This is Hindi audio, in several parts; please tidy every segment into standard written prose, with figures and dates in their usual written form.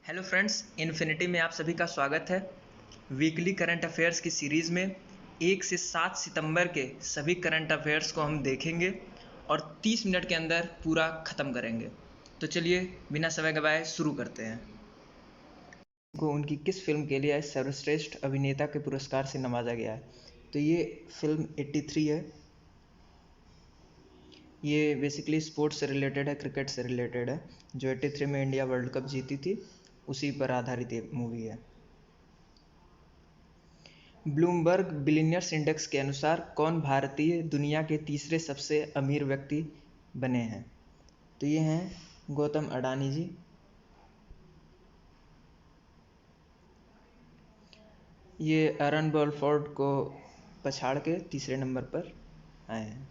हेलो फ्रेंड्स, इन्फिनिटी में आप सभी का स्वागत है। वीकली करंट अफेयर्स की सीरीज़ में 1 से 7 सितंबर के सभी करंट अफेयर्स को हम देखेंगे और 30 मिनट के अंदर पूरा ख़त्म करेंगे। तो चलिए बिना समय गवाए शुरू करते हैं। को उनकी किस फिल्म के लिए सर्वश्रेष्ठ अभिनेता के पुरस्कार से नवाजा गया है? तो ये फिल्म 83 है। ये बेसिकली स्पोर्ट्स से रिलेटेड है, क्रिकेट से रिलेटेड है। जो 83 में इंडिया वर्ल्ड कप जीती थी उसी पर आधारित ये मूवी है। ब्लूमबर्ग बिलियनियर्स इंडेक्स के अनुसार कौन भारतीय दुनिया के तीसरे सबसे अमीर व्यक्ति बने हैं? तो ये हैं गौतम अडानी जी। ये एरन बॉलफोर्ड को पछाड़ के तीसरे नंबर पर आए हैं।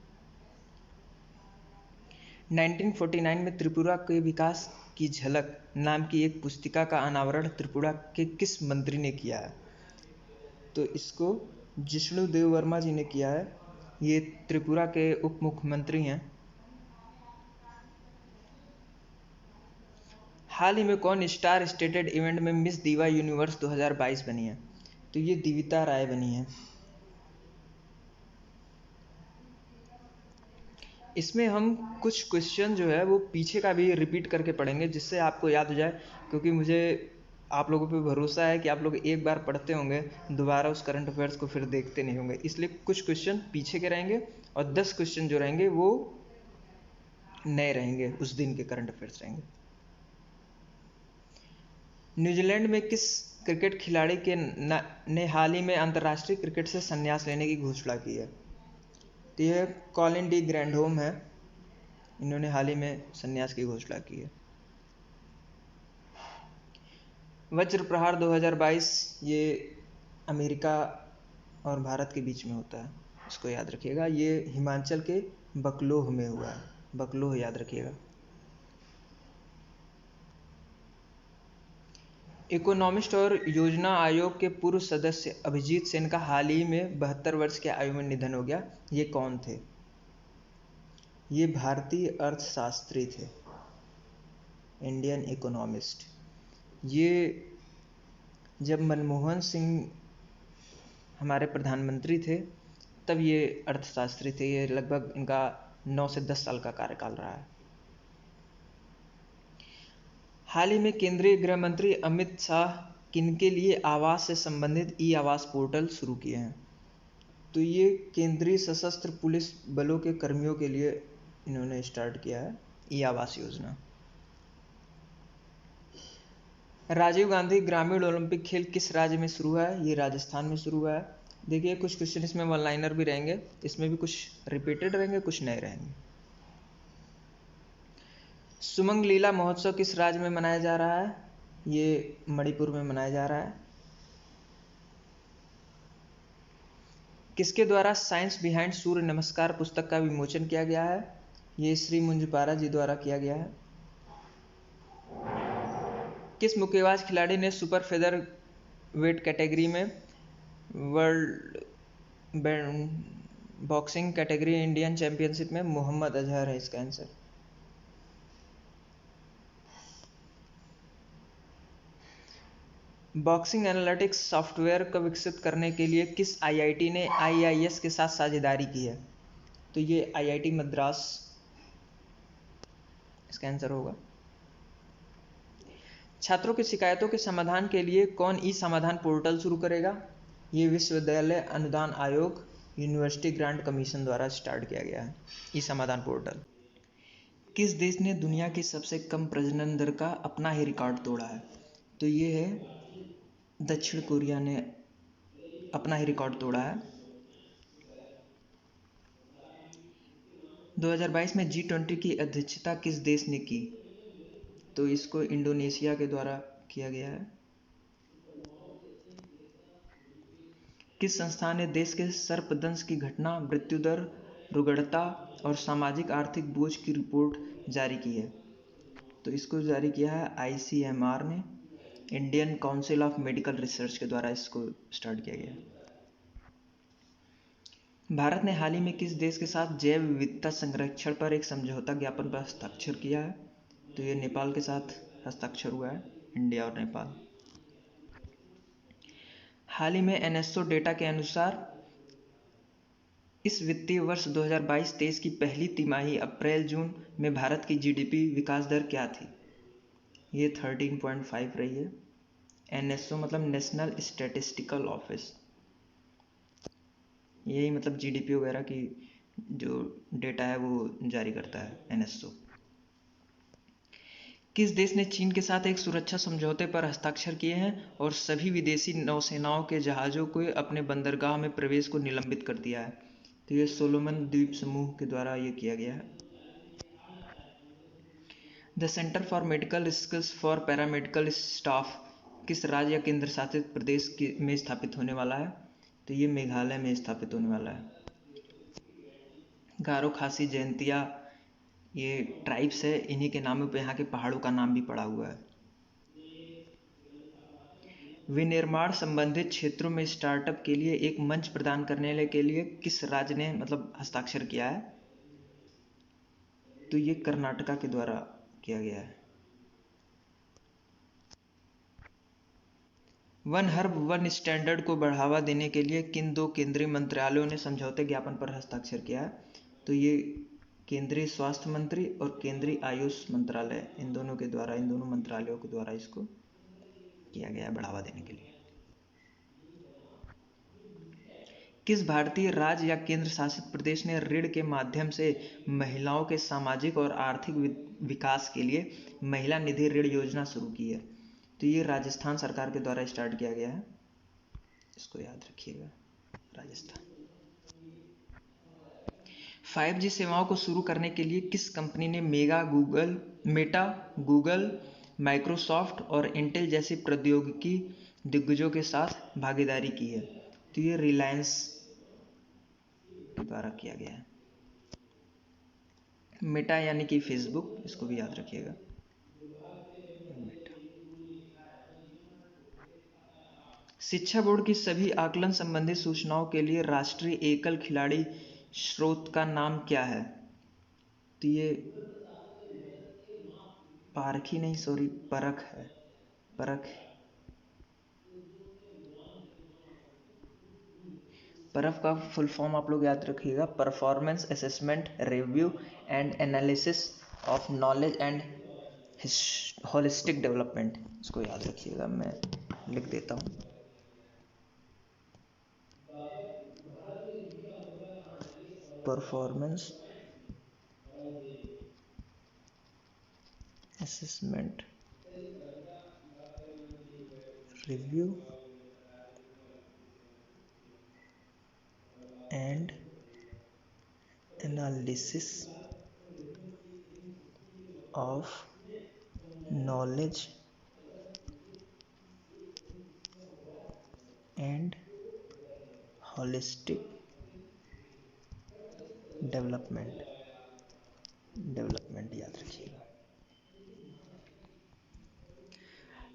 1949 में त्रिपुरा के विकास की झलक नाम की एक पुस्तिका का अनावरण त्रिपुरा के किस मंत्री ने किया है? तो इसको जिष्णु देव वर्मा जी ने किया है। ये त्रिपुरा के उप मुख्यमंत्री हैं। हाल ही में कौन स्टार स्टेटेड इवेंट में मिस दीवा यूनिवर्स 2022 बनी है? तो ये दीविता राय बनी है। इसमें हम कुछ क्वेश्चन जो है वो पीछे का भी रिपीट करके पढ़ेंगे जिससे आपको याद हो जाए, क्योंकि मुझे आप लोगों पे भरोसा है कि आप लोग एक बार पढ़ते होंगे, दोबारा उस करंट अफेयर्स को फिर देखते नहीं होंगे। इसलिए कुछ क्वेश्चन पीछे के रहेंगे और 10 क्वेश्चन जो रहेंगे वो नए रहेंगे, उस दिन के करंट अफेयर्स रहेंगे। न्यूजीलैंड में किस क्रिकेट खिलाड़ी ने हाल ही में अंतर्राष्ट्रीय क्रिकेट से संन्यास लेने की घोषणा की है? तो यह कॉलिन डी ग्रैंडहोम है। इन्होंने हाल ही में संन्यास की घोषणा की है। वज्र प्रहार 2022 ये अमेरिका और भारत के बीच में होता है, इसको याद रखिएगा। ये हिमाचल के बकलोह में हुआ है, बकलोह याद रखिएगा। इकोनॉमिस्ट और योजना आयोग के पूर्व सदस्य अभिजीत सेन का हाल ही में 72 वर्ष की आयु में निधन हो गया। ये कौन थे? ये भारतीय अर्थशास्त्री थे, इंडियन इकोनॉमिस्ट। ये जब मनमोहन सिंह हमारे प्रधानमंत्री थे तब ये अर्थशास्त्री थे। ये लगभग इनका 9 से 10 साल का कार्यकाल रहा है। हाल ही में केंद्रीय गृह मंत्री अमित शाह किनके लिए आवास से संबंधित ई आवास पोर्टल शुरू किए हैं? तो ये केंद्रीय सशस्त्र पुलिस बलों के कर्मियों के लिए इन्होंने स्टार्ट किया है ई आवास योजना। राजीव गांधी ग्रामीण ओलंपिक खेल किस राज्य में शुरू हुआ है? ये राजस्थान में शुरू हुआ है। देखिए कुछ क्वेश्चन इसमें वन लाइनर भी रहेंगे, इसमें भी कुछ रिपीटेड रहेंगे, कुछ नए रहेंगे। सुमंग लीला महोत्सव किस राज्य में मनाया जा रहा है? ये मणिपुर में मनाया जा रहा है। किसके द्वारा साइंस बिहाइंड सूर्य नमस्कार पुस्तक का विमोचन किया गया है? ये श्री मुंजपारा जी द्वारा किया गया है। किस मुक्केबाज खिलाड़ी ने सुपर फेदर वेट कैटेगरी में world boxing category Indian championship में? मोहम्मद अजहर है इसका आंसर। बॉक्सिंग एनालिटिक्स सॉफ्टवेयर को विकसित करने के लिए किस आईआईटी ने आईआईएस के साथ साझेदारी की है? तो ये आईआईटी मद्रास इसका आंसर होगा। छात्रों की शिकायतों के समाधान के लिए कौन ई समाधान पोर्टल शुरू करेगा? ये विश्वविद्यालय अनुदान आयोग यूनिवर्सिटी ग्रांट कमीशन द्वारा स्टार्ट किया गया है ई समाधान पोर्टल। किस देश ने दुनिया की सबसे कम प्रजनन दर का अपना ही रिकॉर्ड तोड़ा है? तो ये है दक्षिण कोरिया ने अपना ही रिकॉर्ड तोड़ा है। 2022 में G20 की अध्यक्षता किस देश ने की? तो इसको इंडोनेशिया के द्वारा किया गया है। किस संस्था ने देश के सर्पदंश की घटना, मृत्यु दर, रुग्णता और सामाजिक आर्थिक बोझ की रिपोर्ट जारी की है? तो इसको जारी किया है ICMR ने, Indian council of medical research के द्वारा इसको स्टार्ट किया गया। भारत ने हाल ही में किस देश के साथ जैव विविधता संरक्षण पर एक समझौता ज्ञापन पर हस्ताक्षर किया है? तो ये नेपाल के साथ हस्ताक्षर हुआ है। इंडिया और नेपाल। हाल ही में एनएसओ डेटा के अनुसार इस वित्तीय वर्ष 2022-23 की पहली तिमाही अप्रैल-जून में भारत की जीडीपी विकास दर क्या थी? ये 13.5 रही है। एनएसओ मतलब नेशनल स्टैटिस्टिकल ऑफिस, यही मतलब जीडीपी वगैरह की जो डेटा है वो जारी करता है एनएसओ। किस देश ने चीन के साथ एक सुरक्षा समझौते पर हस्ताक्षर किए हैं और सभी विदेशी नौसेनाओं के जहाज़ों को अपने बंदरगाह में प्रवेश को निलंबित कर दिया है? तो ये सोलोमन द्वीप समूह के द्वारा ये किया गया है। The centre for medical skills for paramedical staff किस राज्य या केंद्र शासित प्रदेश में स्थापित होने वाला है? तो ये मेघालय में स्थापित होने वाला है। गारो, खासी, जयंतिया ये ट्राइब्स है, इन्हीं के नामों पे यहाँ के पहाड़ों का नाम भी पड़ा हुआ है। विनिर्माण संबंधित क्षेत्रों में स्टार्टअप के लिए एक मंच प्रदान करने के लिए किस राज्य ने मतलब हस्ताक्षर किया है? तो ये कर्नाटका के द्वारा किया गया है। वन हर्ब वन स्टैंडर्ड को बढ़ावा देने के लिए किन दो केंद्रीय मंत्रालयों ने समझौते ज्ञापन पर हस्ताक्षर किया है? तो ये केंद्रीय स्वास्थ्य मंत्री और केंद्रीय आयुष मंत्रालय, इन दोनों मंत्रालयों के द्वारा इसको किया गया है बढ़ावा देने के लिए। किस भारतीय राज्य या केंद्र शासित प्रदेश ने ऋण के माध्यम से महिलाओं के सामाजिक और आर्थिक विकास के लिए महिला निधि ऋण योजना शुरू की है? तो ये राजस्थान सरकार के द्वारा स्टार्ट किया गया है, इसको याद रखिएगा, राजस्थान। 5G सेवाओं को शुरू करने के लिए किस कंपनी ने मेटा, गूगल, माइक्रोसॉफ्ट और इंटेल जैसी प्रौद्योगिकी दिग्गजों के साथ भागीदारी की है? तो ये रिलायंस के द्वारा किया गया है। मेटा यानी कि फेसबुक, इसको भी याद रखिएगा। शिक्षा बोर्ड की सभी आकलन संबंधी सूचनाओं के लिए राष्ट्रीय एकल खिलाड़ी स्रोत का नाम क्या है? तो ये पारखी नहीं, सॉरी, परख है, परख। परख का फुल फॉर्म आप लोग याद रखिएगा, performance assessment review and analysis of knowledge and holistic development, इसको याद रखिएगा, मैं लिख देता हूँ। Performance assessment review and analysis of knowledge and holistic development याद रखिएगा।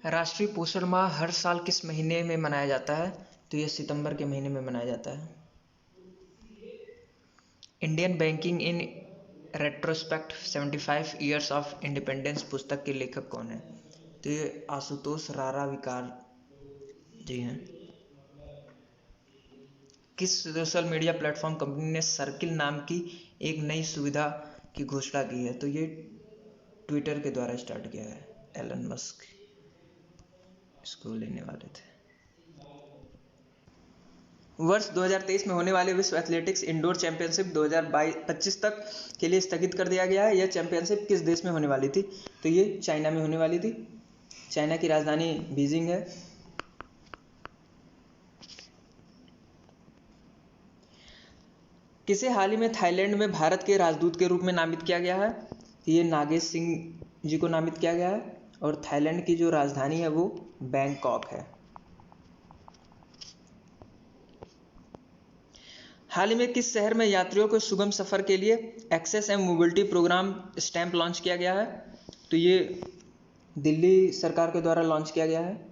राष्ट्रीय पोषण माह हर साल किस महीने में मनाया जाता है? तो ये सितंबर के महीने में मनाया जाता है। Indian banking in retrospect 75 years of independence पुस्तक के लेखक कौन है? तो ये आशुतोष राराविकार जी हैं। किस सोशल मीडिया प्लेटफॉर्म कंपनी ने सर्किल नाम की एक नई सुविधा की घोषणा की है? तो ये ट्विटर के द्वारा स्टार्ट किया है, एलन मस्क इसको लेने वाले थे। वर्ष 2023 में होने वाले विश्व एथलेटिक्स इंडोर चैंपियनशिप 2025 तक के लिए स्थगित कर दिया गया है। यह चैंपियनशिप किस देश में होने वाली थी? तो ये चाइना में होने वाली थी। चाइना की राजधानी बीजिंग है। किसे हाल ही में थाईलैंड में भारत के राजदूत के रूप में नामित किया गया है? ये नागेश सिंह जी को नामित किया गया है और थाईलैंड की जो राजधानी है वो बैंकॉक है। हाल ही में किस शहर में यात्रियों को सुगम सफर के लिए access and mobility program stamp launch किया गया है? तो ये दिल्ली सरकार के द्वारा लॉन्च किया गया है।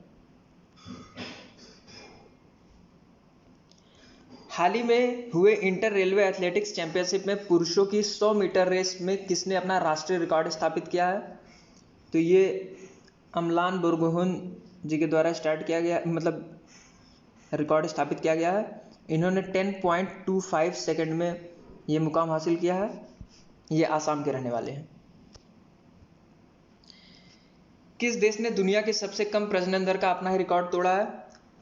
हाल ही में हुए इंटर रेलवे एथलेटिक्स चैंपियनशिप में पुरुषों की 100 मीटर रेस में किसने अपना राष्ट्रीय रिकॉर्ड स्थापित किया है? तो ये अमलान बुरगोहन जी के द्वारा स्टार्ट किया गया, मतलब रिकॉर्ड स्थापित किया गया है। इन्होंने 10.25 सेकंड में ये मुकाम हासिल किया है। ये आसाम के रहने वाले हैं। किस देश ने दुनिया के सबसे कम प्रजनन दर का अपना ही रिकॉर्ड तोड़ा है?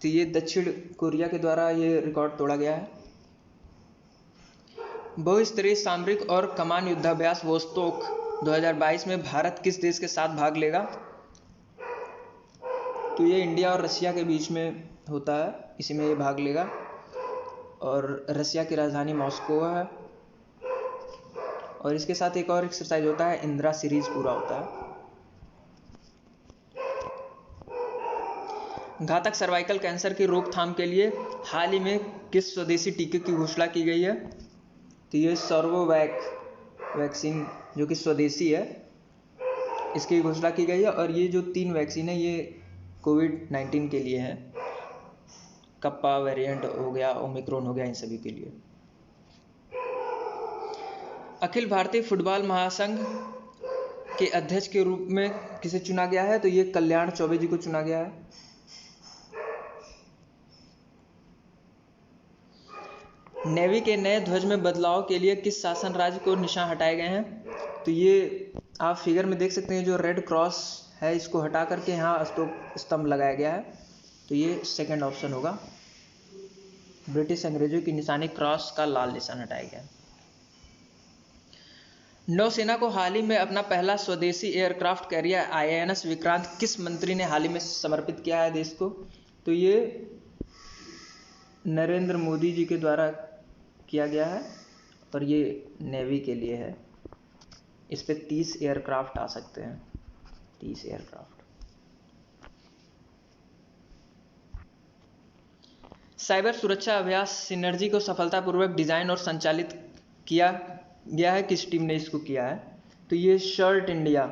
तो ये दक्षिण कोरिया के द्वारा ये रिकॉर्ड तोड़ा गया है। बहुस्तरीय सामरिक और कमान युद्धाभ्यास वोस्तोक 2022 में भारत किस देश के साथ भाग लेगा? तो ये इंडिया और रसिया के बीच में होता है, इसी में ये भाग लेगा। और रसिया की राजधानी मॉस्को है। और इसके साथ एक और एक्सरसाइज होता है, इंदिरा सीरीज पूरा होता है। घातक सर्वाइकल कैंसर की रोकथाम के लिए हाल ही में किस स्वदेशी टीके की घोषणा की गई है? तो ये सर्वोवैक वैक्सीन जो कि स्वदेशी है, इसकी घोषणा की गई है। और ये जो 3 वैक्सीन है ये कोविड-19 के लिए है। कप्पा वेरिएंट हो गया, ओमिक्रॉन हो गया, इन सभी के लिए। अखिल भारतीय फुटबॉल महासंघ के अध्यक्ष के रूप में किसे चुना गया है? तो ये कल्याण चौबे जी को चुना गया है। नेवी के नए ध्वज में बदलाव के लिए किस शासन राज्य को निशान हटाए गए हैं? तो ये आप फिगर में देख सकते हैं, जो रेड क्रॉस है इसको हटा करके यहाँ अशोक स्तंभ लगाया गया है। तो ये सेकंड ऑप्शन होगा। ब्रिटिश अंग्रेजों की निशानी क्रॉस का लाल निशान हटाया गया। नौसेना को हाल ही में अपना पहला स्वदेशी एयरक्राफ्ट कैरियर INS विक्रांत किस मंत्री ने हाल ही में समर्पित किया है देश को? तो ये नरेंद्र मोदी जी के द्वारा किया गया है। और ये नेवी के लिए है। इस पे 30 एयरक्राफ्ट आ सकते हैं, 30 एयरक्राफ्ट। साइबर सुरक्षा अभ्यास सिनर्जी को सफलतापूर्वक डिजाइन और संचालित किया गया है। किस टीम ने इसको किया है? तो ये सर्ट इंडिया।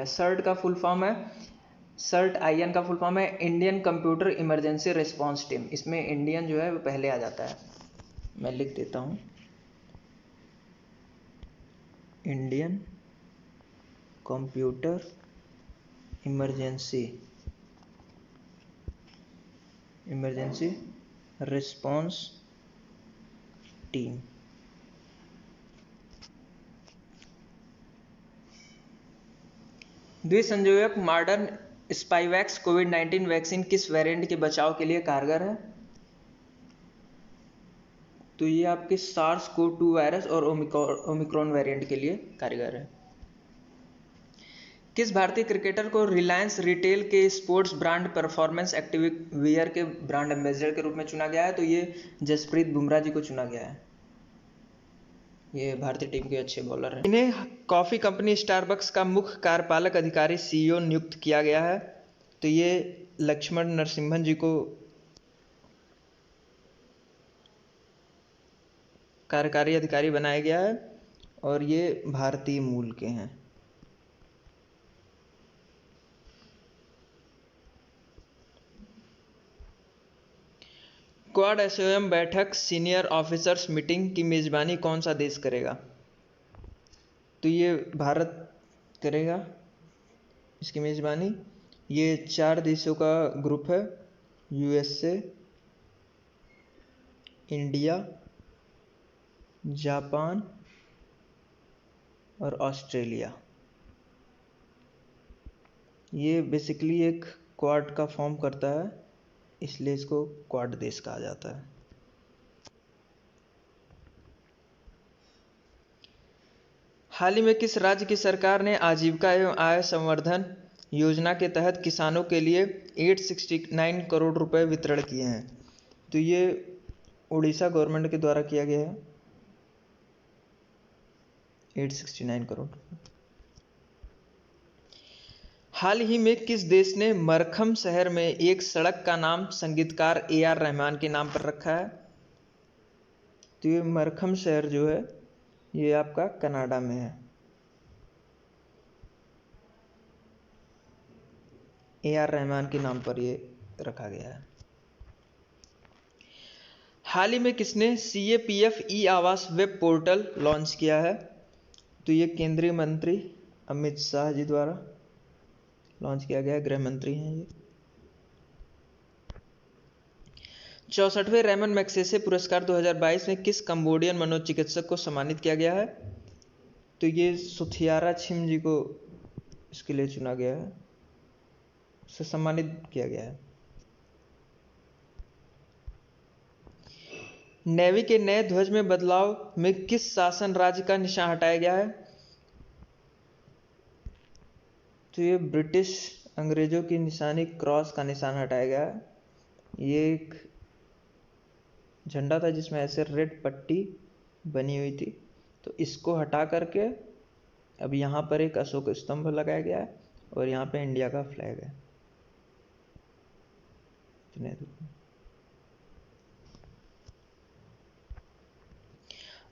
सर्ट का फुल फॉर्म है, सर्ट IN का फुल फॉर्म है Indian computer emergency response team. इसमें इंडियन जो है वो पहले आ जाता है। मैं लिख देता हूँ, Indian computer emergency response team. द्विसंयोजक मॉडर्न स्पाइवैक्स कोविड-19 वैक्सीन किस वेरिएंट के बचाव के लिए कारगर है? तो ये आपके SARS-CoV-2 वायरस और ओमिक्रॉन वेरिएंट के लिए कारगर है। किस भारतीय क्रिकेटर को रिलायंस रिटेल के स्पोर्ट्स ब्रांड परफॉर्मेंस एक्टिववियर के ब्रांड एम्बेसडर के रूप में चुना गया है? तो ये जसप्रीत बुमराह जी को चुना गया है। ये भारतीय टीम के अच्छे बॉलर हैं। इन्हें कॉफी कंपनी स्टारबक्स का मुख्य कार्यपालक अधिकारी CEO नियुक्त किया गया है। तो ये लक्ष्मण नरसिम्हन जी को कार्यकारी अधिकारी बनाया गया है। और ये भारतीय मूल के हैं। क्वाड एसओएम बैठक सीनियर ऑफिसर्स मीटिंग की मेजबानी कौन सा देश करेगा? तो ये भारत करेगा इसकी मेजबानी। ये 4 देशों का ग्रुप है, USA, इंडिया, जापान और ऑस्ट्रेलिया। ये बेसिकली एक क्वाड का फॉर्म करता है, इसलिए इसको क्वाड देश कहा जाता है। हाल ही में किस राज्य की सरकार ने आजीविका एवं आय संवर्धन योजना के तहत किसानों के लिए 869 करोड़ रुपए वितरण किए हैं? तो ये उड़ीसा गवर्नमेंट के द्वारा किया गया है, 869 करोड़। हाल ही में किस देश ने मरखम शहर में एक सड़क का नाम संगीतकार AR रहमान के नाम पर रखा है? तो ये मरखम शहर जो है ये आपका कनाडा में है। AR रहमान के नाम पर ये रखा गया है। हाल ही में किसने CAPF ई आवास वेब पोर्टल लॉन्च किया है? तो ये केंद्रीय मंत्री अमित शाह जी द्वारा लॉन्च किया गया, गृह मंत्री हैं ये। 64वें रेमन मैग्सेसे पुरस्कार 2022 में किस कंबोडियन मनोचिकित्सक को सम्मानित किया गया है? तो ये सुथियारा छिम जी को इसके लिए चुना गया है, उसे सम्मानित किया गया है। नेवी के नए ध्वज में बदलाव में किस शासन राज्य का निशान हटाया गया है? तो ये ब्रिटिश अंग्रेजों की निशानी क्रॉस का निशान हटाया गया है। ये एक झंडा था जिसमें ऐसे रेड पट्टी बनी हुई थी, तो इसको हटा करके अब यहाँ पर एक अशोक स्तंभ लगाया गया है और यहाँ पे इंडिया का फ्लैग है।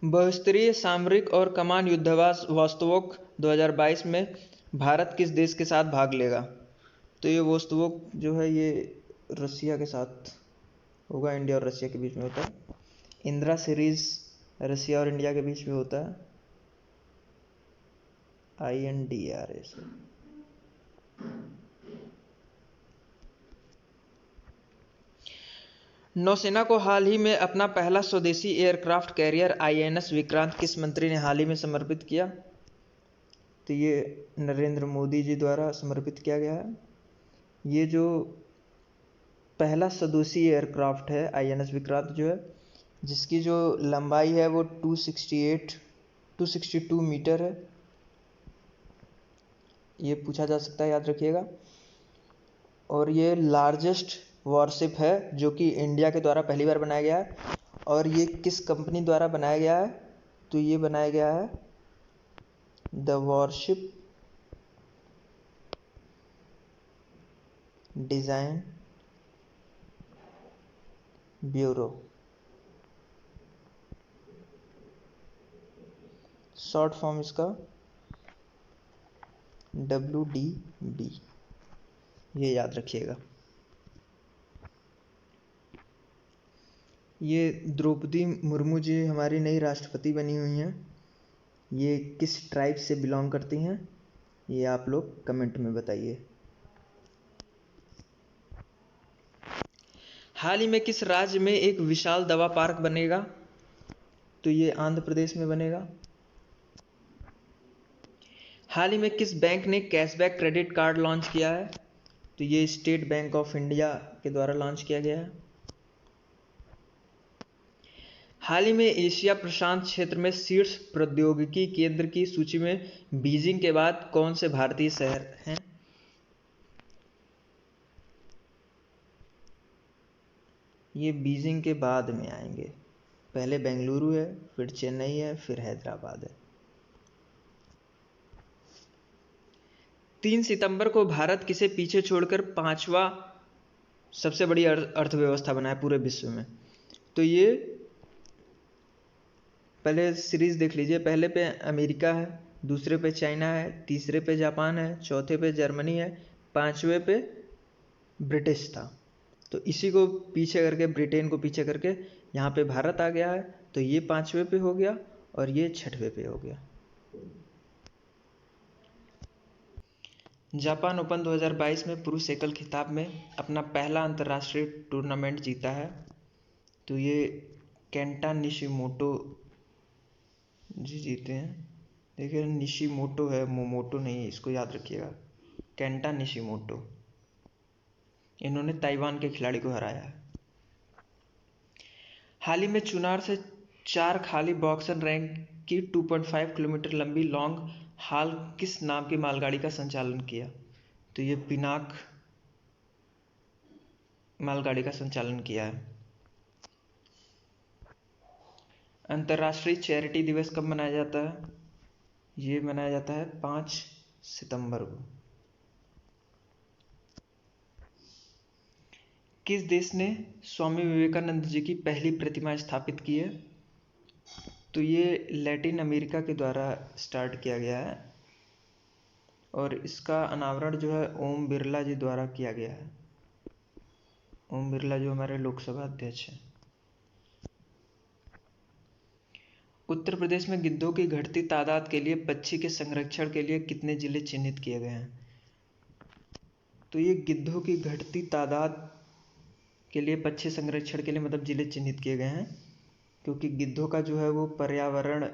बहुस्तरीय सामरिक और कमान युद्धाभ्यास वोस्तोक 2022 में भारत किस देश के साथ भाग लेगा? तो ये वोस्तोक जो है ये रसिया के साथ होगा, इंडिया और रसिया के बीच में होता है। इंदिरा सीरीज रसिया और इंडिया के बीच में होता है, INDRA। नौसेना को हाल ही में अपना पहला स्वदेशी एयरक्राफ्ट कैरियर INS विक्रांत किस मंत्री ने हाल ही में समर्पित किया? तो ये नरेंद्र मोदी जी द्वारा समर्पित किया गया है। ये जो पहला स्वदेशी एयरक्राफ्ट है INS विक्रांत जो है, जिसकी जो लंबाई है वो 262 मीटर है। ये पूछा जा सकता है, याद रखिएगा। और ये लार्जेस्ट वॉरशिप है जो कि इंडिया के द्वारा पहली बार बनाया गया है। और ये किस कंपनी द्वारा बनाया गया है? तो ये बनाया गया है the worship design bureau, short form इसका WDB, ये याद रखिएगा। ये द्रौपदी मुर्मू जी हमारी नई राष्ट्रपति बनी हुई हैं। ये किस ट्राइब से बिलोंग करती हैं? ये आप लोग कमेंट में बताइए। हाल ही में किस राज्य में एक विशाल दवा पार्क बनेगा? तो ये आंध्र प्रदेश में बनेगा। हाल ही में किस बैंक ने कैशबैक क्रेडिट कार्ड लॉन्च किया है? तो ये स्टेट बैंक ऑफ इंडिया के द्वारा लॉन्च किया गया है। हाल ही में एशिया प्रशांत क्षेत्र में शीर्ष प्रौद्योगिकी केंद्र की सूची में बीजिंग के बाद कौन से भारतीय शहर हैं? ये बीजिंग के बाद में आएंगे, पहले बेंगलुरु है, फिर चेन्नई है, फिर हैदराबाद है। 3 सितंबर को भारत किसे पीछे छोड़कर 5वां सबसे बड़ी अर्थव्यवस्था बना है पूरे विश्व में? तो ये पहले सीरीज देख लीजिए। पहले पे अमेरिका है, दूसरे पे चाइना है, तीसरे पे जापान है, चौथे पे जर्मनी है, 5वें पे ब्रिटिश था। तो इसी को पीछे करके, ब्रिटेन को पीछे करके यहाँ पे भारत आ गया है। तो ये 5वें पे हो गया और ये 6वें पे हो गया। जापान ओपन 2022 में पुरुष एकल खिताब में अपना पहला अंतर्राष्ट्रीय टूर्नामेंट जीता है। तो ये केंटा निशिमोटो जी जीते हैं। देखिए निशिमोटो है, मोमोटो नहीं, इसको याद रखिएगा, केंटा निशिमोटो। इन्होंने ताइवान के खिलाड़ी को हराया है। हाल ही में चुनार से 4 खाली बॉक्सर रैंक की 2.5 किलोमीटर लंबी लॉन्ग हाल किस नाम की मालगाड़ी का संचालन किया? तो ये पिनाक मालगाड़ी का संचालन किया है। अंतर्राष्ट्रीय चैरिटी दिवस कब मनाया जाता है? ये मनाया जाता है 5 सितंबर को। किस देश ने स्वामी विवेकानंद जी की पहली प्रतिमा स्थापित की है? तो ये लैटिन अमेरिका के द्वारा स्टार्ट किया गया है और इसका अनावरण जो है ओम बिरला जी द्वारा किया गया है। ओम बिरला जो हमारे लोकसभा अध्यक्ष हैं। उत्तर प्रदेश में गिद्धों की घटती तादाद के लिए पक्षी के संरक्षण के लिए कितने जिले चिन्हित किए गए हैं? तो ये गिद्धों की घटती तादाद के लिए पक्षी संरक्षण के लिए मतलब जिले चिन्हित किए गए हैं, क्योंकि गिद्धों का जो है वो पर्यावरण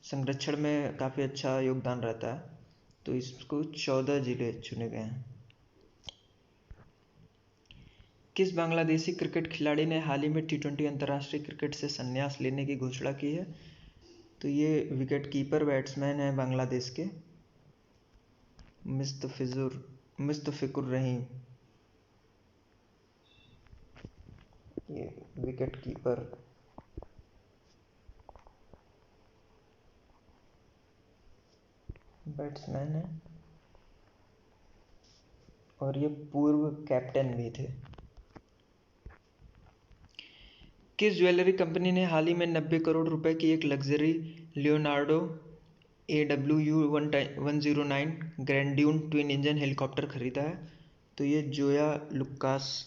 संरक्षण में काफ़ी अच्छा योगदान रहता है, तो इसको 14 जिले चुने गए हैं। किस बांग्लादेशी क्रिकेट खिलाड़ी ने हाल ही में T20 अंतर्राष्ट्रीय क्रिकेट से संन्यास लेने की घोषणा की है? तो ये विकेटकीपर बैट्समैन है बांग्लादेश के मुस्तफिजुर रहीम, ये विकेटकीपर बैट्समैन है और ये पूर्व कैप्टन भी थे। किस ज्वेलरी कंपनी ने हाल ही में 90 करोड़ रुपए की एक luxury Leonardo AWU-109 grand dune twin engine helicopter खरीदा है? तो ये जोया लुकास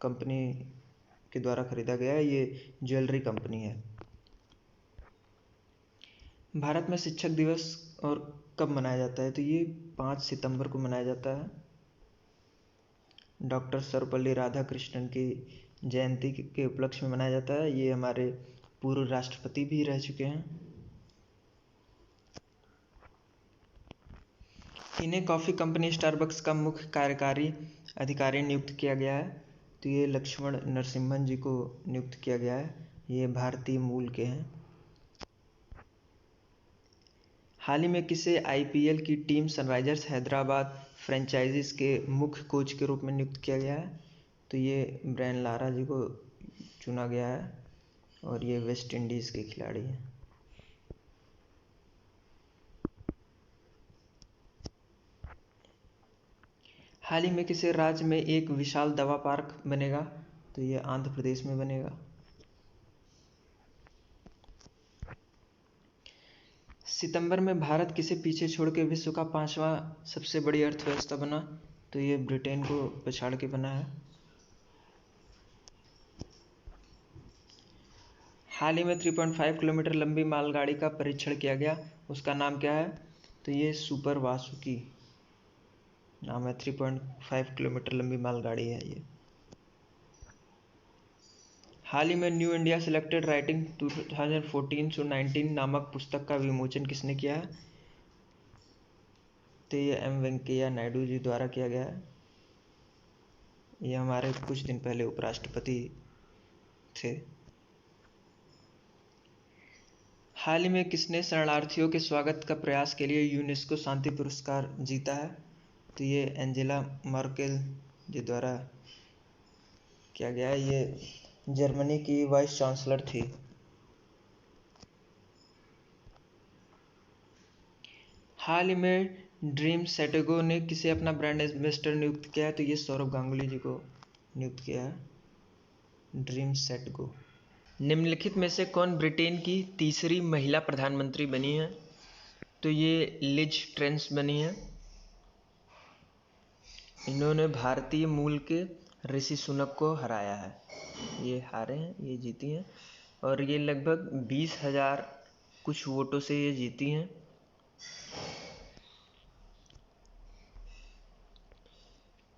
कंपनी के द्वारा खरीदा गया है, ये ज्वेलरी कंपनी है। भारत में शिक्षक दिवस और कब मनाया जाता है? तो ये 5 सितंबर को मनाया जाता है। डॉक्टर सर्वपल्ली राधाकृष्णन की जयंती के उपलक्ष्य में मनाया जाता है। ये हमारे पूर्व राष्ट्रपति भी रह चुके हैं। इन्हें कॉफ़ी कंपनी स्टारबक्स का मुख्य कार्यकारी अधिकारी नियुक्त किया गया है। तो ये लक्ष्मण नरसिम्हन जी को नियुक्त किया गया है, ये भारतीय मूल के हैं। हाल ही में किसे IPL की टीम सनराइजर्स हैदराबाद फ्रेंचाइजीज के मुख्य कोच के रूप में नियुक्त किया गया है? तो ये ब्रायन लारा जी को चुना गया है और ये वेस्ट इंडीज़ के खिलाड़ी हैं। हाल ही में किसी राज्य में एक विशाल दवा पार्क बनेगा? तो ये आंध्र प्रदेश में बनेगा। सितंबर में भारत किसे पीछे छोड़ के विश्व का 5वां सबसे बड़ी अर्थव्यवस्था बना? तो ये ब्रिटेन को पछाड़ के बना है। हाल ही में 3.5 किलोमीटर लंबी मालगाड़ी का परीक्षण किया गया, उसका नाम क्या है? तो ये सुपर वासुकी नाम है। 3.5 किलोमीटर लंबी मालगाड़ी है ये। हाल ही में न्यू इंडिया सिलेक्टेड राइटिंग 2014-19 नामक पुस्तक का विमोचन किसने किया है? तो ये M वेंकैया नायडू जी द्वारा किया गया है। ये हमारे कुछ दिन पहले उपराष्ट्रपति थे। हाल ही में किसने शरणार्थियों के स्वागत का प्रयास के लिए यूनेस्को शांति पुरस्कार जीता है? तो ये एंजेला मर्केल जी द्वारा किया गया है, ये जर्मनी की वाइस चांसलर थी। हाल ही में ड्रीम सेटेगो ने किसे अपना ब्रांड एम्बेसडर नियुक्त किया है? तो ये सौरभ गांगुली जी को नियुक्त किया है ड्रीम सेटेगो। निम्नलिखित में से कौन ब्रिटेन की तीसरी महिला प्रधानमंत्री बनी है? तो ये लिज ट्रेंस बनी है। इन्होंने भारतीय मूल के ऋषि सुनक को हराया है। ये हारे हैं, ये जीती हैं और ये लगभग 20,000 कुछ वोटों से ये जीती हैं।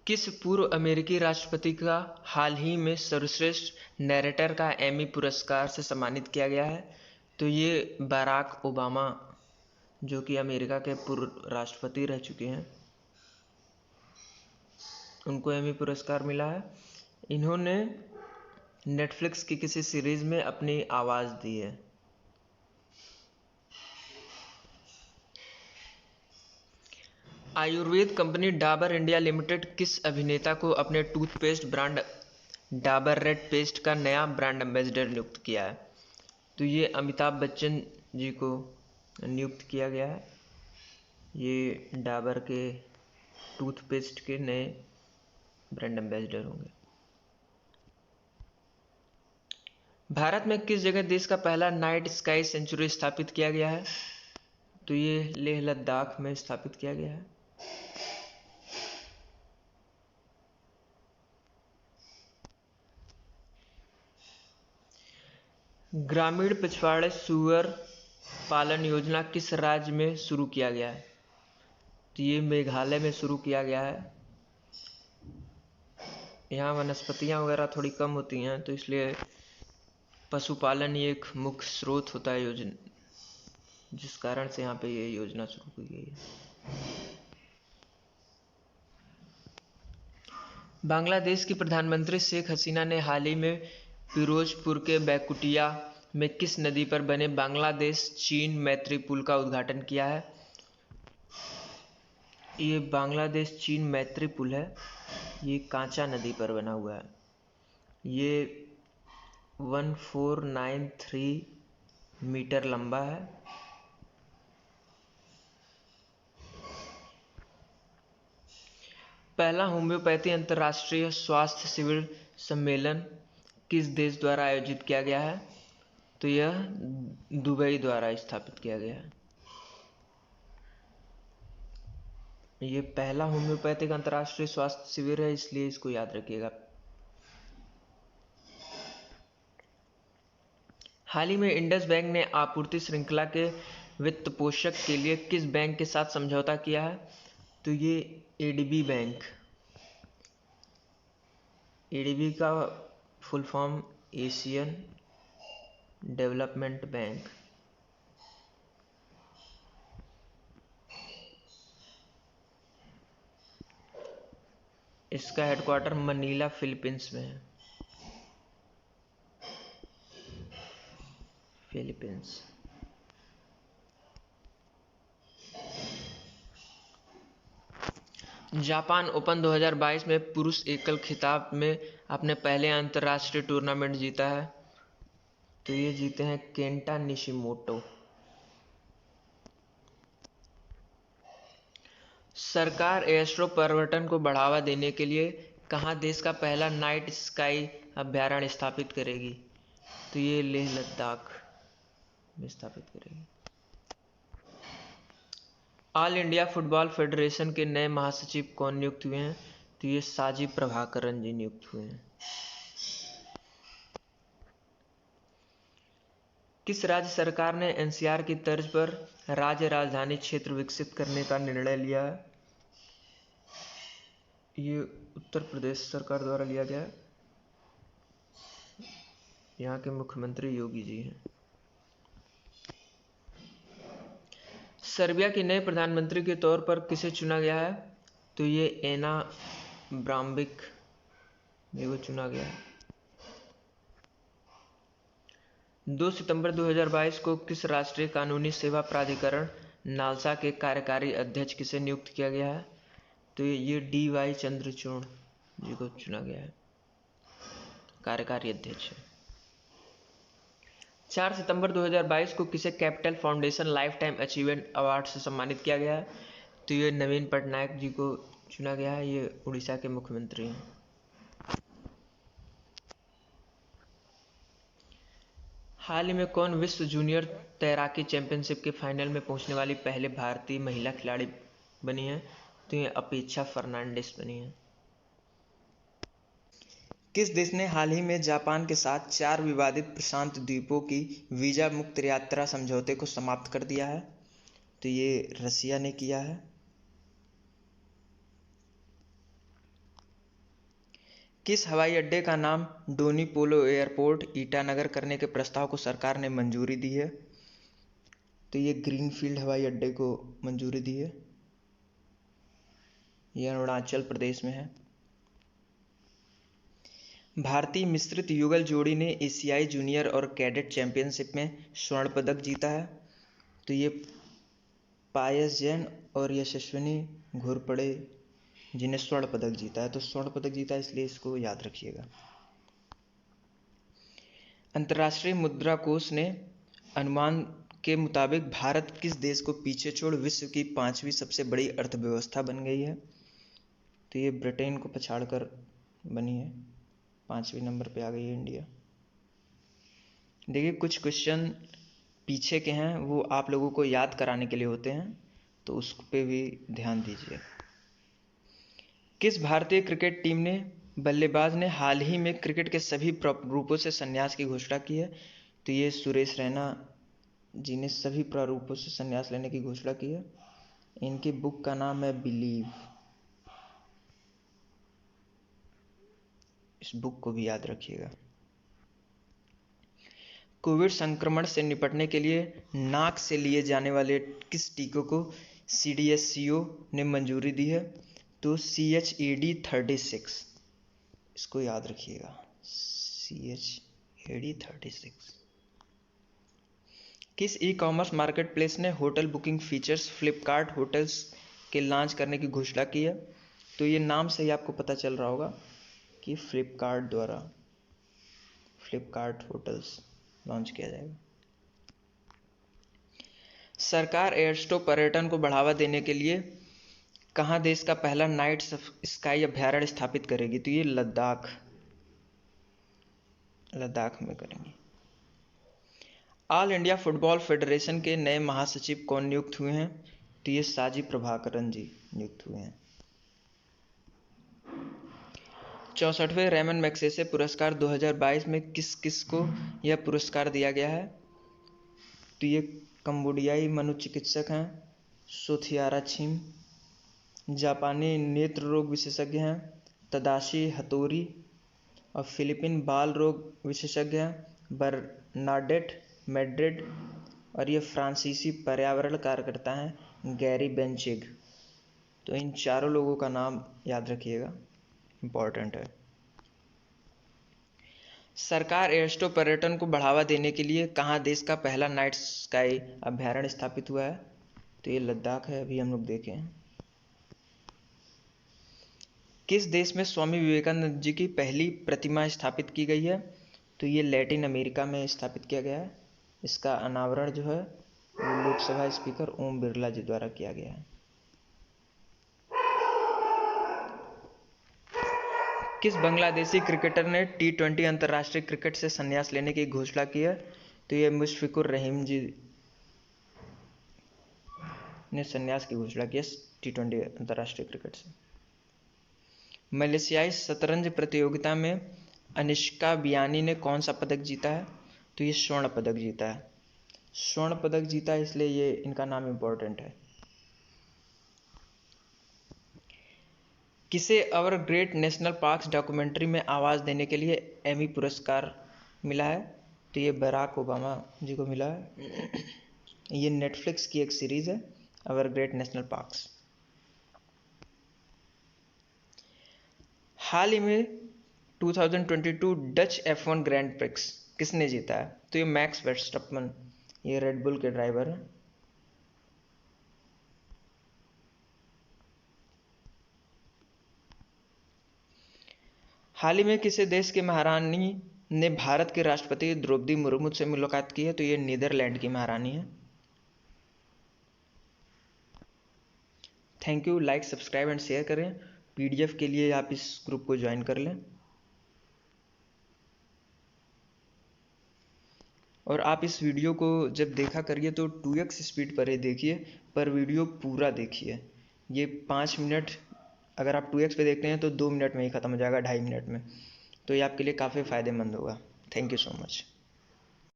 किस पूर्व अमेरिकी राष्ट्रपति का हाल ही में सर्वश्रेष्ठ नैरेटर का एमी पुरस्कार से सम्मानित किया गया है? तो ये बराक ओबामा, जो कि अमेरिका के पूर्व राष्ट्रपति रह चुके हैं, उनको एमी पुरस्कार मिला है। इन्होंने नेटफ्लिक्स की किसी सीरीज में अपनी आवाज़ दी है। Ayurveda company Dabur India limited किस अभिनेता को अपने toothpaste brand Dabur red paste का नया ब्रांड एम्बेसडर नियुक्त किया है? तो ये अमिताभ बच्चन जी को नियुक्त किया गया है। ये डाबर के टूथपेस्ट के नए ब्रांड एम्बेसडर होंगे। भारत में किस जगह देश का पहला नाइट स्काई सेंचुरी स्थापित किया गया है? तो ये लेह लद्दाख में स्थापित किया गया है। ग्रामीण पिछवाड़े सूअर पालन योजना किस राज्य में शुरू किया गया है? तो ये मेघालय में शुरू किया गया है। यहाँ वनस्पतियाँ वगैरह थोड़ी कम होती हैं, तो इसलिए पशुपालन ये एक मुख्य स्रोत होता है योजना, जिस कारण से यहाँ पे ये योजना शुरू की गई है। बांग्लादेश की प्रधानमंत्री शेख हसीना ने हाल ही में फिरोजपुर के बैकुटिया में किस नदी पर बने बांग्लादेश चीन मैत्री पुल का उद्घाटन किया है? ये बांग्लादेश चीन मैत्री पुल है, ये कांचा नदी पर बना हुआ है। ये 1493 मीटर लंबा है। पहला होम्योपैथी अंतर्राष्ट्रीय स्वास्थ्य शिविर सम्मेलन किस देश द्वारा आयोजित किया गया है? तो यह दुबई द्वारा स्थापित किया गया है। ये पहला होम्योपैथिक अंतर्राष्ट्रीय स्वास्थ्य शिविर है, इसलिए इसको याद रखिएगा। हाल ही में इंडस बैंक ने आपूर्ति श्रृंखला के वित्त पोषक के लिए किस बैंक के साथ समझौता किया है? तो ये एडीबी बैंक। एडीबी का full form Asian development bank. इसका हेडक्वार्टर मनीला फिलीपींस में है। फिलीपींस। जापान ओपन 2022 में पुरुष एकल खिताब में अपने पहले अंतर्राष्ट्रीय टूर्नामेंट जीता है, तो ये जीते हैं केंटा निशिमोटो। सरकार एस्ट्रो पर्यटन को बढ़ावा देने के लिए कहाँ देश का पहला नाइट स्काई अभयारण्य स्थापित करेगी? तो ये लेह लद्दाख में स्थापित करेगी। ऑल इंडिया फुटबॉल फेडरेशन के नए महासचिव कौन नियुक्त हुए हैं? तो ये साजी प्रभाकरन जी नियुक्त हुए हैं। किस राज्य सरकार ने एनसीआर की तर्ज पर राज्य राजधानी क्षेत्र विकसित करने का निर्णय लिया है? ये उत्तर प्रदेश सरकार द्वारा लिया गया है। यहाँ के मुख्यमंत्री योगी जी हैं। सर्बिया के नए प्रधानमंत्री के तौर पर किसे चुना गया है? तो ये एना ब्राम्बिक को चुना गया है। 2 सितंबर 2022 को किस राष्ट्रीय कानूनी सेवा प्राधिकरण नालसा के कार्यकारी अध्यक्ष किसे नियुक्त किया गया है? तो ये DY चंद्रचूड़ जी को चुना गया है, कार्यकारी अध्यक्ष है। 4 सितंबर 2022 को किसे capital foundation life time achievement award से सम्मानित किया गया है? तो ये नवीन पटनायक जी को चुना गया है, ये उड़ीसा के मुख्यमंत्री हैं। हाल ही में कौन विश्व जूनियर तैराकी चैंपियनशिप के फाइनल में पहुंचने वाली पहले भारतीय महिला खिलाड़ी बनी है? तो ये अपेक्षा फर्नांडिस बनी है। किस देश ने हाल ही में जापान के साथ 4 विवादित प्रशांत द्वीपों की वीजा मुक्त यात्रा समझौते को समाप्त कर दिया है? तो ये रसिया ने किया है। किस हवाई अड्डे का नाम डोनी पोलो एयरपोर्ट ईटानगर करने के प्रस्ताव को सरकार ने मंजूरी दी है? तो ये ग्रीनफील्ड हवाई अड्डे को मंजूरी दी है। यह अरुणाचल प्रदेश में है। भारतीय मिश्रित युगल जोड़ी ने एशियाई जूनियर और कैडेट चैंपियनशिप में स्वर्ण पदक जीता है। तो ये पायस जैन और यशस्विनी घोरपड़े जिन्हें स्वर्ण पदक जीता है। तो स्वर्ण पदक जीता है, इसलिए इसको याद रखिएगा। अंतर्राष्ट्रीय मुद्रा कोष ने अनुमान के मुताबिक भारत किस देश को पीछे छोड़ विश्व की 5वीं सबसे बड़ी अर्थव्यवस्था बन गई है? तो ये ब्रिटेन को पछाड़कर बनी है, 5वें नंबर पे आ गई है इंडिया। देखिए कुछ क्वेश्चन पीछे के हैं, वो आप लोगों को याद कराने के लिए होते हैं, तो उस पे भी ध्यान दीजिए। किस भारतीय क्रिकेट टीम ने बल्लेबाज ने हाल ही में क्रिकेट के सभी रूपों से संन्यास की घोषणा की है? तो ये सुरेश रैना जी ने सभी प्रारूपों से संन्यास लेने की घोषणा की है। इनकी बुक का नाम है बिलीव। इस बुक को भी याद रखिएगा। कोविड संक्रमण से निपटने के लिए नाक से लिए जाने वाले किस टीके को CDSCO ने मंजूरी दी है? तो CHAD36। इसको याद रखिएगा, CHAD36। किस ई कॉमर्स मार्केट प्लेस ने hotel booking features Flipkart hotels के लॉन्च करने की घोषणा की है? तो ये नाम से ही आपको पता चल रहा होगा कि फ्लिपकार्ट द्वारा फ्लिपकार्ट होटल्स लॉन्च किया जाएगा। सरकार एयरस्टो पर्यटन को बढ़ावा देने के लिए कहाँ देश का पहला नाइट स्काई अभ्यारण्य स्थापित करेगी? तो ये लद्दाख में करेंगे। ऑल इंडिया फुटबॉल फेडरेशन के नए महासचिव कौन नियुक्त हुए हैं? तो ये साजी प्रभाकरन जी नियुक्त हुए हैं। 64वें रेमन मैग्सेसे पुरस्कार 2022 में किस किस को यह पुरस्कार दिया गया है? तो ये कंबोडियाई मनोचिकित्सक हैं सोथियारा छिम, जापानी नेत्र रोग विशेषज्ञ हैं तदाशी हतोरी, और फिलीपीन बाल रोग विशेषज्ञ हैं बर्नाडेट मैड्रिड, और ये फ्रांसीसी पर्यावरण कार्यकर्ता हैं गैरी बेंचिग। तो इन चारों लोगों का नाम याद रखिएगा, इम्पॉर्टेंट है। सरकार एयरस्टो पर्यटन को बढ़ावा देने के लिए कहाँ देश का पहला नाइट स्काई अभ्यारण्य स्थापित हुआ है? तो ये लद्दाख है, अभी हम लोग देखे हैं। किस देश में स्वामी विवेकानंद जी की पहली प्रतिमा स्थापित की गई है? तो ये लैटिन अमेरिका में स्थापित किया गया है। इसका अनावरण जो है वो लोकसभा स्पीकर ओम बिरला जी द्वारा किया गया है। किस बांग्लादेशी क्रिकेटर ने T20 अंतर्राष्ट्रीय क्रिकेट से संन्यास लेने की घोषणा की है? तो ये मुशफिकुर रहीम जी ने संन्यास की घोषणा की है T20 अंतर्राष्ट्रीय क्रिकेट से। मलेशियाई शतरंज प्रतियोगिता में अनिष्का बियानी ने कौन सा पदक जीता है? तो ये स्वर्ण पदक जीता है। स्वर्ण पदक जीता है इसलिए ये इनका नाम इम्पोर्टेंट है। किसे अवर ग्रेट नेशनल पार्क्स डॉक्यूमेंट्री में आवाज़ देने के लिए एमी पुरस्कार मिला है? तो ये बराक ओबामा जी को मिला है। ये नेटफ्लिक्स की एक सीरीज़ है अवर ग्रेट नेशनल पार्क्स। हाल ही में 2022 डच F1 ग्रैंड प्रिक्स किसने जीता है? तो ये मैक्स वर्स्टप्पन, ये रेड बुल के ड्राइवर हैं। हाल ही में किसी देश के महारानी ने भारत के राष्ट्रपति द्रौपदी मुर्मू से मुलाकात की है? तो ये नीदरलैंड की महारानी है। Thank you. Like subscribe and share करें। PDF के लिए आप इस ग्रुप को ज्वाइन कर लें, और आप इस वीडियो को जब देखा करिए तो 2x स्पीड पर ही देखिए, पर वीडियो पूरा देखिए। ये 5 मिनट अगर आप 2x पे देखते हैं तो 2 मिनट में ही ख़त्म हो जाएगा, 2.5 मिनट में। तो ये आपके लिए काफ़ी फ़ायदेमंद होगा। Thank you so much.